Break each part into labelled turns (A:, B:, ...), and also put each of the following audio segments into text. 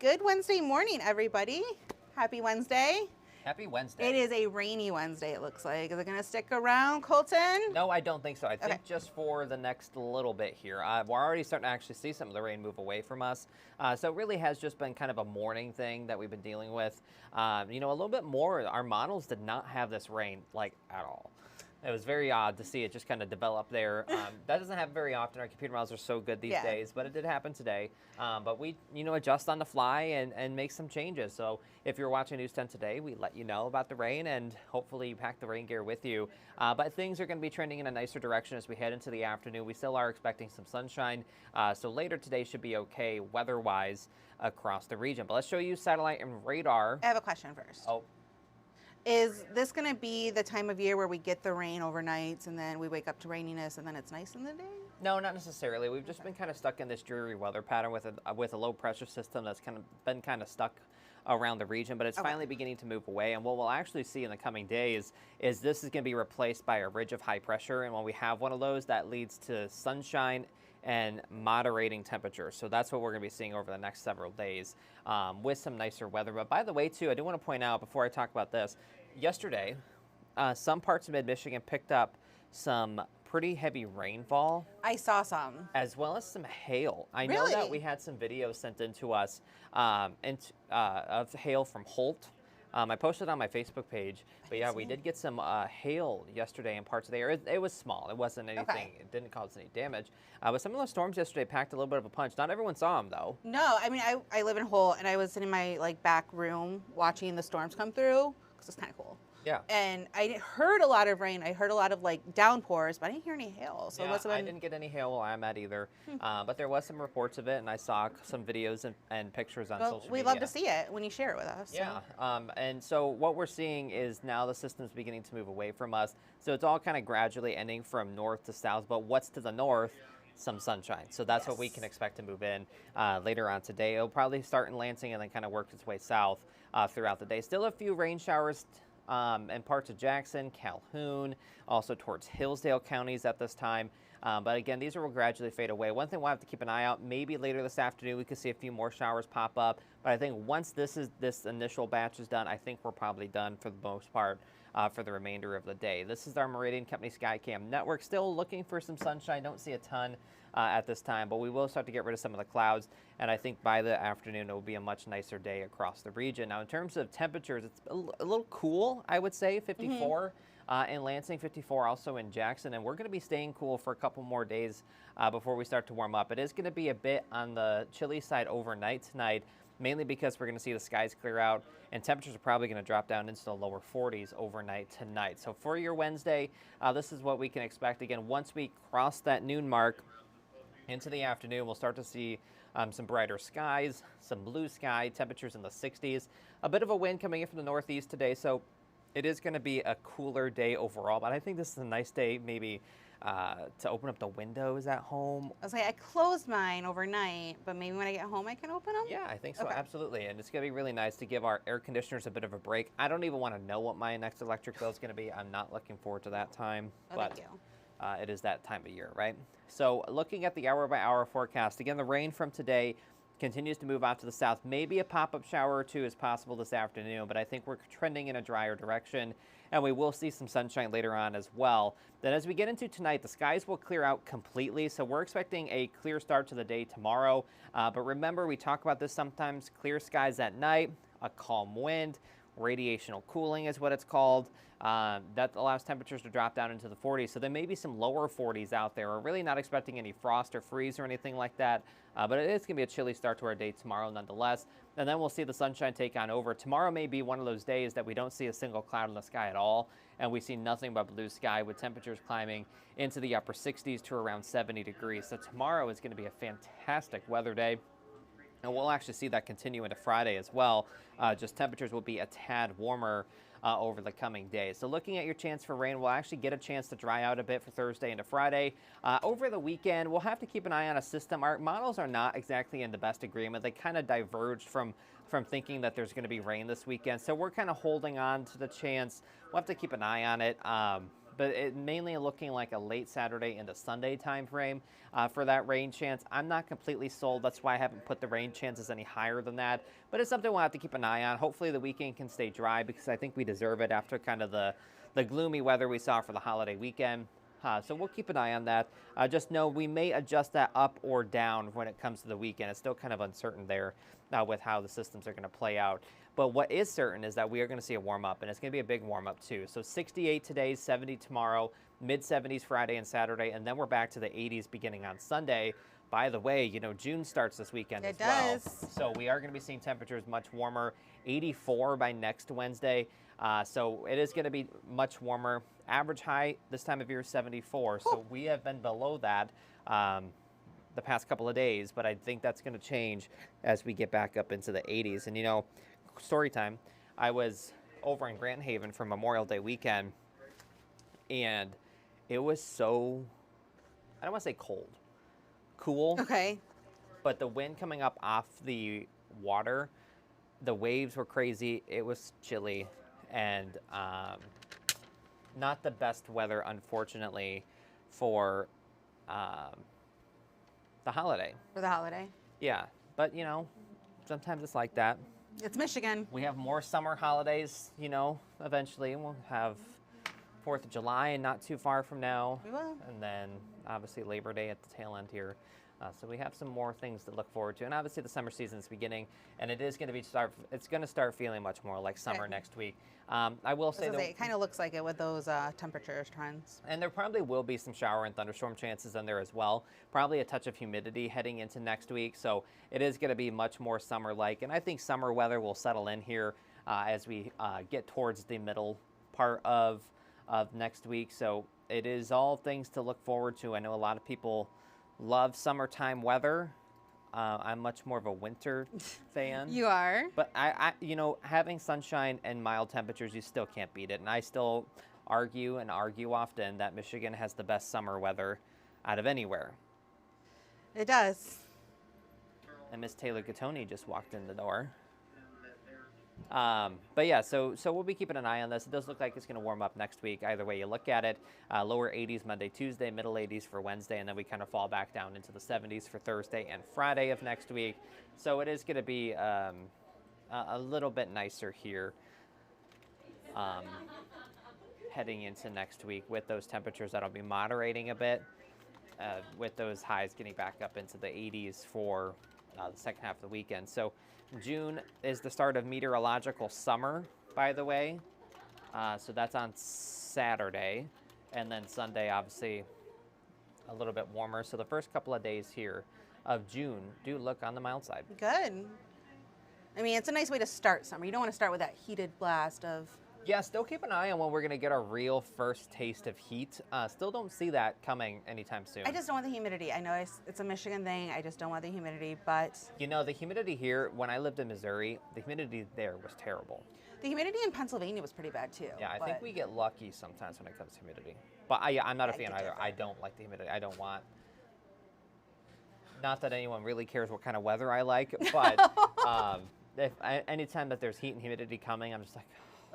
A: Good Wednesday morning, everybody. Happy Wednesday.
B: Happy Wednesday.
A: It is a rainy Wednesday, it looks like. Is it going to stick around, Colton?
B: No, I don't think so. I think just for the next little bit here. We're already starting to actually see some of the rain move away from us. So it really has just been kind of a morning thing that we've been dealing with. A little bit more, our models did not have this rain, like, at all. It was very odd to see it just kind of develop there. That doesn't happen very often. Our computer models are so good these days, but it did happen today. But we, adjust on the fly and make some changes. So if you're watching News 10 today, we let you know about the rain, and hopefully you pack the rain gear with you. But things are going to be trending in a nicer direction as we head into the afternoon. We still are expecting some sunshine. So later today should be okay weather-wise across the region. But let's show you satellite and radar.
A: I have a question first.
B: Oh.
A: Is this going to be the time of year where we get the rain overnights and then we wake up to raininess and then it's nice in the day?
B: No, not necessarily. We've just been kind of stuck in this dreary weather pattern with a low pressure system that's been stuck around the region, but it's finally beginning to move away. And what we'll actually see in the coming days is this is going to be replaced by a ridge of high pressure. And when we have one of those, that leads to sunshine and moderating temperatures. So that's what we're going to be seeing over the next several days with some nicer weather. But by the way, too, I do want to point out before I talk about this, yesterday, some parts of mid-Michigan picked up some pretty heavy rainfall.
A: I saw some.
B: As well as some hail. I know that we had some videos sent in to us of hail from Holt. I posted on my Facebook page, but yeah, we did get some hail yesterday in parts of the area. It was small. It wasn't anything. It didn't cause any damage. But some of those storms yesterday packed a little bit of a punch. Not everyone saw them, though.
A: No, I mean, I live in Holt, and I was in my back room watching the storms come through because it's kind of cool.
B: Yeah.
A: And I heard a lot of rain. I heard a lot of downpours, but I didn't hear any hail. So
B: yeah, I didn't get any hail where I'm at either. But there was some reports of it, and I saw some videos and pictures on social media.
A: We'd love to see it when you share it with us.
B: Yeah. And so what we're seeing is now the system's beginning to move away from us. So it's all kind of gradually ending from north to south. But what's to the north? Some sunshine. So that's what we can expect to move in later on today. It'll probably start in Lansing and then kind of work its way south throughout the day. Still a few rain showers in parts of Jackson, Calhoun, also towards Hillsdale counties at this time. But again, these will gradually fade away. One thing we'll have to keep an eye out, maybe later this afternoon we could see a few more showers pop up. But I think once this initial batch is done, I think we're probably done for the most part for the remainder of the day. This is our Meridian Company Skycam network. Still looking for some sunshine. Don't see a ton at this time, but we will start to get rid of some of the clouds. And I think by the afternoon, it will be a much nicer day across the region. Now, in terms of temperatures, it's a little cool, I would say, 54 in Lansing, 54 also in Jackson. And we're going to be staying cool for a couple more days before we start to warm up. It is going to be a bit on the chilly side overnight tonight, mainly because we're going to see the skies clear out and temperatures are probably going to drop down into the lower 40s overnight tonight. So for your Wednesday, this is what we can expect. Again, once we cross that noon mark into the afternoon, we'll start to see some brighter skies, some blue sky, temperatures in the 60s, a bit of a wind coming in from the northeast today. So it is going to be a cooler day overall, but I think this is a nice day maybe to open up the windows at home.
A: I was like, I closed mine overnight, but maybe when I get home I can open them?
B: Yeah, I think so, absolutely. And it's going to be really nice to give our air conditioners a bit of a break. I don't even want to know what my next electric bill is going to be. I'm not looking forward to that time.
A: Thank you.
B: It is that time of year, right? So looking at the hour-by-hour forecast, again, the rain from today continues to move out to the south. Maybe a pop-up shower or two is possible this afternoon, but I think we're trending in a drier direction, and we will see some sunshine later on as well. Then as we get into tonight, the skies will clear out completely, so we're expecting a clear start to the day tomorrow. But remember, we talk about this sometimes, clear skies at night, a calm wind, radiational cooling is what it's called. That allows temperatures to drop down into the 40s. So there may be some lower 40s out there. We're really not expecting any frost or freeze or anything like that. But it is going to be a chilly start to our day tomorrow nonetheless. And then we'll see the sunshine take on over. Tomorrow may be one of those days that we don't see a single cloud in the sky at all. And we see nothing but blue sky with temperatures climbing into the upper 60s to around 70 degrees. So tomorrow is going to be a fantastic weather day. And we'll actually see that continue into Friday as well. Just temperatures will be a tad warmer over the coming days. So looking at your chance for rain, we'll actually get a chance to dry out a bit for Thursday into Friday. Over the weekend, we'll have to keep an eye on a system. Our models are not exactly in the best agreement. They kind of diverged from thinking that there's going to be rain this weekend. So we're kind of holding on to the chance. We'll have to keep an eye on it. but it mainly looking like a late Saturday into Sunday time frame for that rain chance. I'm not completely sold. That's why I haven't put the rain chances any higher than that. But it's something we'll have to keep an eye on. Hopefully the weekend can stay dry because I think we deserve it after kind of the gloomy weather we saw for the holiday weekend. So we'll keep an eye on that. Just know we may adjust that up or down when it comes to the weekend. It's still kind of uncertain there with how the systems are going to play out. But what is certain is that we are going to see a warm up, and it's going to be a big warm up too. So 68 today, 70 tomorrow, mid 70s Friday and Saturday, and then we're back to the 80s beginning on Sunday. By the way, you know, June starts this weekend as well.
A: It does.
B: So we are going to be seeing temperatures much warmer, 84 by next Wednesday. So it is going to be much warmer. Average high this time of year is 74. So we have been below that the past couple of days, but I think that's going to change as we get back up into the 80s. And, you know, story time, I was over in Grand Haven for Memorial Day weekend, and it was so, I don't want to say cold, cool.
A: Okay.
B: But the wind coming up off the water, the waves were crazy. It was chilly, and not the best weather, unfortunately, for the holiday.
A: For the holiday.
B: Yeah, but you know, sometimes it's like that.
A: It's Michigan.
B: We have more summer holidays, you know, eventually. We'll have 4th of July and not too far from now.
A: We will.
B: And then obviously Labor Day at the tail end here. So we have some more things to look forward to. And obviously the summer season is beginning, and it is going to be it's going to start feeling much more like summer
A: Okay.
B: next week. I will say that
A: It kind of looks like it with those temperature trends.
B: and there probably will be some shower and thunderstorm chances in there as well. Probably a touch of humidity heading into next week. So it is going to be much more summer-like. And I think summer weather will settle in here as we get towards the middle part of next week. So it is all things to look forward to. I know a lot of people love summertime weather. I'm much more of a winter fan.
A: You are.
B: But I, you know, having sunshine and mild temperatures, you still can't beat it. And I still argue often that Michigan has the best summer weather out of anywhere.
A: It does.
B: And Miss Taylor Gattoni just walked in the door. But yeah, so we'll be keeping an eye on this. It does look like it's going to warm up next week. Either way you look at it, lower 80s Monday, Tuesday, middle 80s for Wednesday, and then we kind of fall back down into the 70s for Thursday and Friday of next week. So it is going to be a little bit nicer here heading into next week with those temperatures that'll be moderating a bit, with those highs getting back up into the 80s for the second half of the weekend. So June is the start of meteorological summer, by the way. So that's on Saturday. And then Sunday, obviously, a little bit warmer. So the first couple of days here of June do look on the mild side.
A: Good. I mean, it's a nice way to start summer. You don't want to start with that heated blast of...
B: Yeah, still keep an eye on when we're going to get our real first taste of heat. Still don't see that coming anytime soon.
A: I just don't want the humidity. I know it's a Michigan thing. I just don't want the humidity, but...
B: You know, the humidity here, when I lived in Missouri, the humidity there was terrible.
A: The humidity in Pennsylvania was pretty bad, too.
B: Yeah, I think we get lucky sometimes when it comes to humidity. But I'm not a fan
A: get
B: either.
A: different.
B: I don't like the humidity. I don't want... Not that anyone really cares what kind of weather I like, but anytime that there's heat and humidity coming, I'm just like...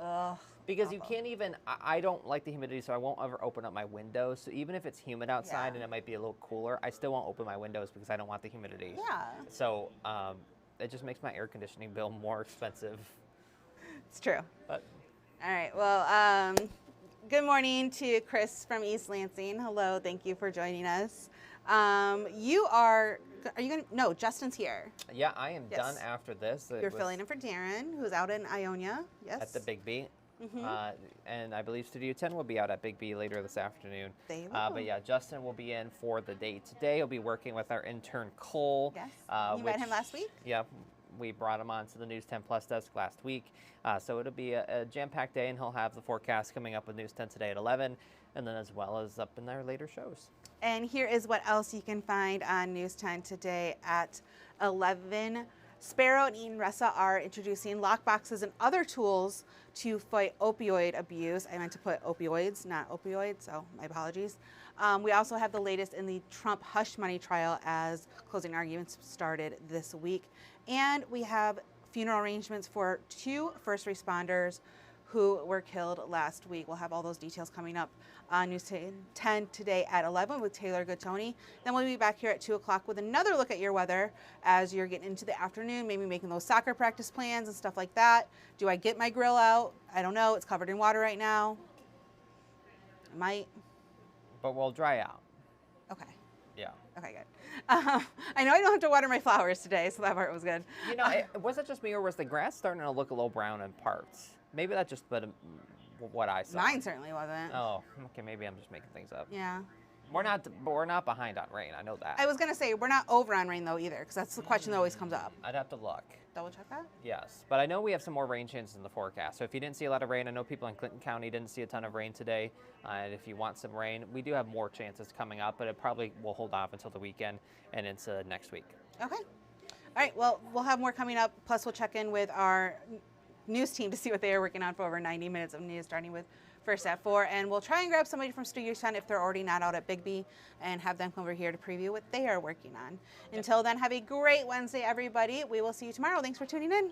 A: Ugh.
B: Because you can't even, I don't like the humidity, so I won't ever open up my windows. So even if it's humid outside
A: Yeah.
B: and it might be a little cooler, I still won't open my windows because I don't want the humidity.
A: Yeah,
B: So it just makes my air conditioning bill more expensive.
A: it's true.
B: But
A: All right. Well, good morning to Chris from East Lansing. Hello. Thank you for joining us. You are you going to, no, Justin's here.
B: yeah, I am
A: Yes.
B: done after this. It
A: You're
B: was
A: filling in for Darren, who's out in Ionia. Yes.
B: at the Big B.
A: Mhm.
B: And I believe Studio 10 will be out at Big B later this afternoon.
A: They will.
B: But yeah, Justin will be in for the day today. He'll be working with our intern Cole.
A: Yes. You met
B: which-
A: him last week?
B: Yeah, we brought him on to the News 10 Plus desk last week. So it'll be a jam-packed day, and he'll have the forecast coming up with News 10 today at 11, and then as well as up in our later shows.
A: And here is what else you can find on News 10 today at 11. Sparrow and Eaton Ressa are introducing lockboxes and other tools to fight opioid abuse. I meant to put opioids, not opioids, so my apologies. We also have the latest in the Trump hush money trial as closing arguments started this week. And we have funeral arrangements for 2 first responders who were killed last week. We'll have all those details coming up on News 10 today at 11 with Taylor Gattoni. Then we'll be back here at 2 o'clock with another look at your weather as you're getting into the afternoon, maybe making those soccer practice plans and stuff like that. Do I get my grill out? I don't know. It's covered in water right now. I might.
B: But we'll dry out.
A: Okay.
B: Yeah.
A: Okay, good. I know I don't have to water my flowers today, so that part was good.
B: You know, was it just me, or was the grass starting to look a little brown in parts? Maybe that's just what I saw.
A: Mine certainly wasn't.
B: Oh, okay. Maybe I'm just making things up.
A: Yeah.
B: We're not behind on rain. I know that.
A: I was going to say, we're not over on rain, though, either, because that's the question that always comes up.
B: I'd have to look.
A: Double check that?
B: Yes, but I know we have some more rain chances in the forecast. So if you didn't see a lot of rain, I know people in Clinton County didn't see a ton of rain today. And if you want some rain, we do have more chances coming up, but it probably will hold off until the weekend and into next week.
A: Okay. All right, well, we'll have more coming up. Plus, we'll check in with our news team to see what they are working on for over 90 minutes of news, starting with First at 4. And we'll try and grab somebody from Studio 10 if they're already not out at Bigby and have them come over here to preview what they are working on. Until then, have a great Wednesday, everybody. We will see you tomorrow. Thanks for tuning in.